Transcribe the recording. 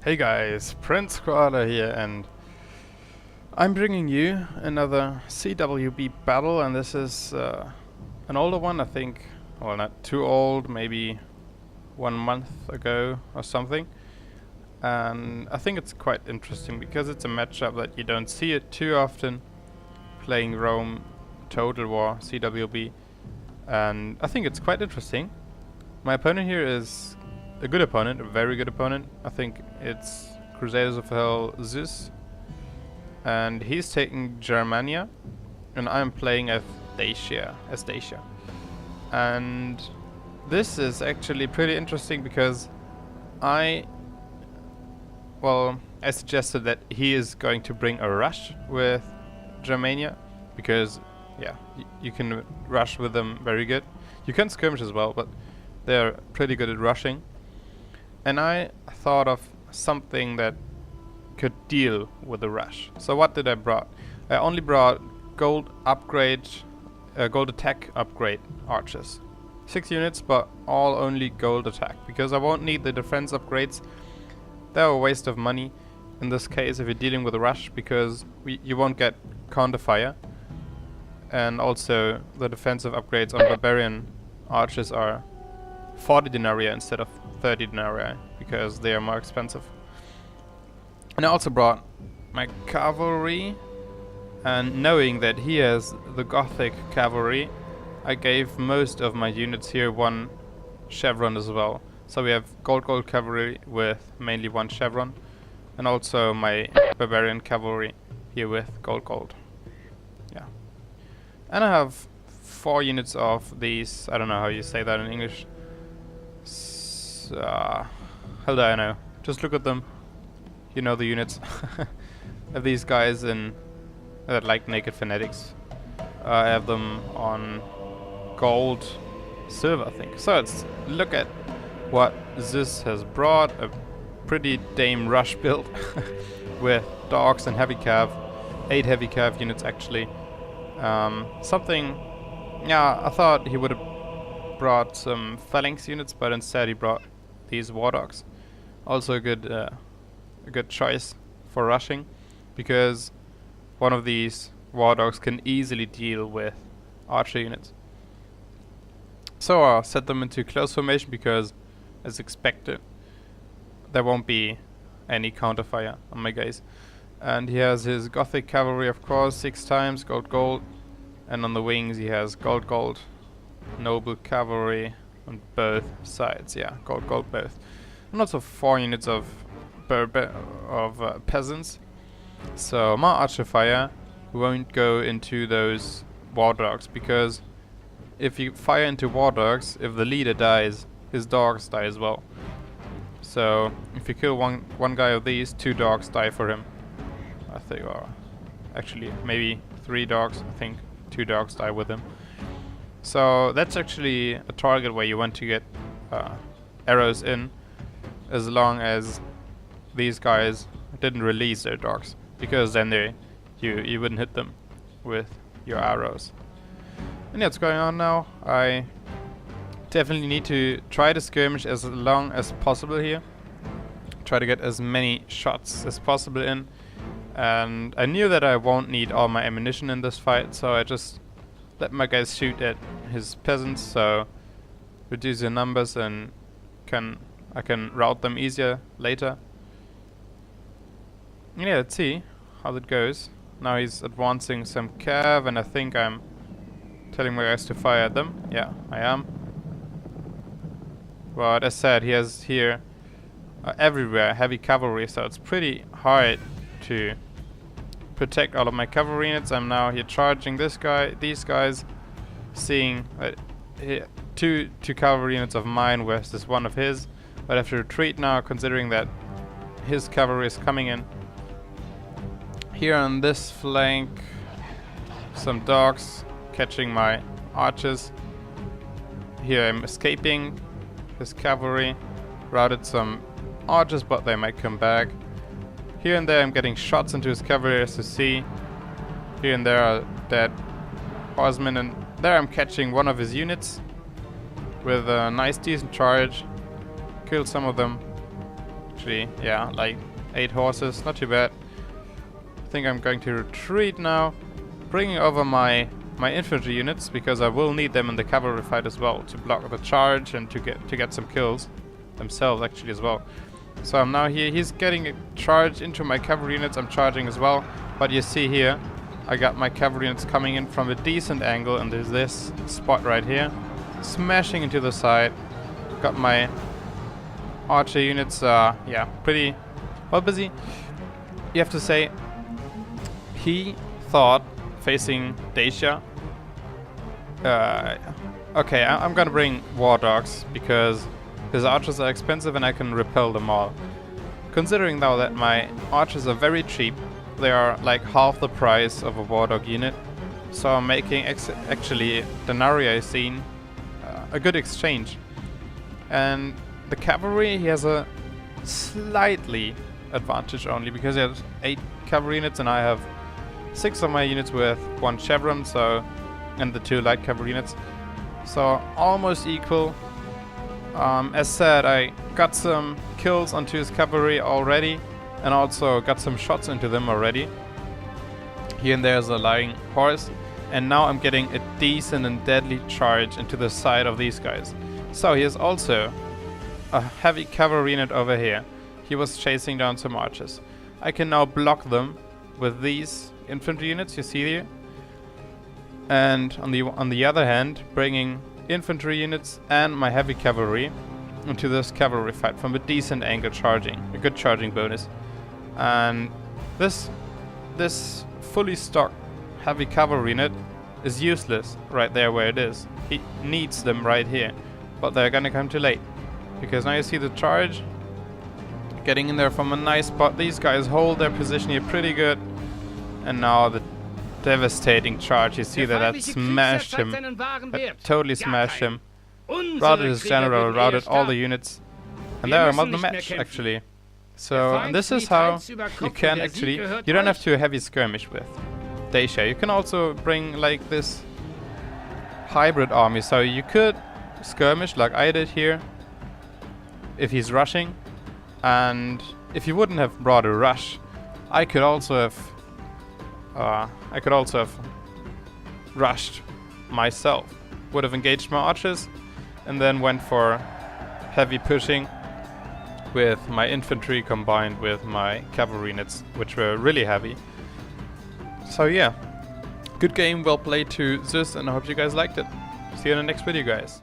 Hey guys, Prince.koala here, and I'm bringing you another CWB battle, and this is an older one, I think. Well, not too old, maybe 1 month ago or something. And I think it's quite interesting because it's a matchup that you don't see it too often, playing Rome Total War CWB, and I think it's quite interesting. My opponent here is a good opponent, a very good opponent. I think it's Crusaders of Hell Zyzz, and he's taking Germania, and I'm playing Estacia. And this is actually pretty interesting because I suggested that he is going to bring a rush with Germania because, yeah, you can rush with them very good. You can skirmish as well, but they're pretty good at rushing. And I thought of something that could deal with the rush. So what did I brought? I only brought gold upgrade, gold attack upgrade archers. 6 units, but all only gold attack, because I won't need the defense upgrades. They're a waste of money in this case if you're dealing with a rush, because you won't get counter fire. And also the defensive upgrades on Barbarian archers are 40 denarii instead of 30 denarii because they are more expensive. And I also brought my cavalry, and knowing that he has the Gothic cavalry, I gave most of my units here 1 chevron as well. So we have gold cavalry with mainly 1 chevron, and also my Barbarian cavalry here with gold. Yeah. And I have 4 units of these, I don't know how you say that in English. How do I know? Just look at them. You know the units. Of these guys in like naked fanatics. I have them on gold, silver, I think. So let's look at what Zyzz has brought. A pretty dame rush build with dogs and heavy cav. 8 heavy cav units actually. Something. Yeah, I thought he would have brought some phalanx units, but instead he brought these war dogs. Also a good choice for rushing, because one of these war dogs can easily deal with archer units. So I'll set them into close formation because, as expected, there won't be any counterfire on my guys. And he has his Gothic cavalry, of course, 6 times gold, and on the wings he has gold, noble cavalry on both sides. Yeah, gold both. And also 4 units of peasants. So my archer fire won't go into those war dogs, because if you fire into war dogs, if the leader dies, his dogs die as well. So if you kill one guy of these, 2 dogs die for him, I think, or actually maybe 3 dogs. I think 2 dogs die with him. So that's actually a target where you want to get arrows in, as long as these guys didn't release their dogs, because then you wouldn't hit them with your arrows. And yeah, what's going on now? I definitely need to try to skirmish as long as possible here. Try to get as many shots as possible in. And I knew that I won't need all my ammunition in this fight, so I just let my guys shoot at his peasants, so reduce their numbers and I can route them easier later. Yeah, let's see how that goes. Now he's advancing some cav, and I think I'm telling my guys to fire at them. Yeah, I am. But as said, he has here everywhere heavy cavalry, so it's pretty hard to protect all of my cavalry units. I'm now here charging these guys, seeing that two cavalry units of mine versus 1 of his, but I have to retreat now, considering that his cavalry is coming in. Here on this flank, some dogs catching my archers. Here I'm escaping his cavalry, routed some archers, but they might come back. Here and there I'm getting shots into his cavalry, as you see. Here and there are dead horsemen, and there I'm catching 1 of his units with a nice decent charge. Killed some of them. actually. Yeah, like 8 horses, not too bad. I think I'm going to retreat now, bringing over my infantry units, because I will need them in the cavalry fight as well to block the charge and to get some kills themselves actually as well. So I'm now here. He's getting a charge into my cavalry units. I'm charging as well, but you see here I got my cavalry units coming in from a decent angle, and there's this spot right here, smashing into the side. Got my archer units, yeah, pretty well busy. You have to say, he thought facing Dacia. Okay, I'm gonna bring war dogs because his archers are expensive and I can repel them all. Considering though that my archers are very cheap, they are like half the price of a war dog unit, so I'm making actually denarii scene a good exchange. And the cavalry, he has a slightly advantage only because he has 8 cavalry units and I have 6 of my units with 1 chevron, so, and the 2 light cavalry units, so almost equal. As said, I got some kills onto his cavalry already and also got some shots into them already. Here and there is a lying horse, and now I'm getting a decent and deadly charge into the side of these guys. So he has also a heavy cavalry unit over here. He was chasing down some archers. I can now block them with these infantry units you see here, and on the other hand, bringing infantry units and my heavy cavalry into this cavalry fight from a decent angle, charging a good charging bonus. And this fully stocked heavy cavalry unit is useless right there where it is. He needs them right here, but they're gonna come too late, because now you see the charge getting in there from a nice spot. These guys hold their position here pretty good, and now the devastating charge. You see that smashed him. That totally smashed him. Routed his general, routed all the units, and there I'm on the match actually. So, and this is how you can actually, you don't have to heavy skirmish with Dacia. You can also bring like this hybrid army, so you could skirmish like I did here if he's rushing, and if you wouldn't have brought a rush, I could also have rushed myself. Would have engaged my archers and then went for heavy pushing with my infantry combined with my cavalry units, which were really heavy. So yeah, good game, well played to Zyzz, and I hope you guys liked it. See you in the next video, guys.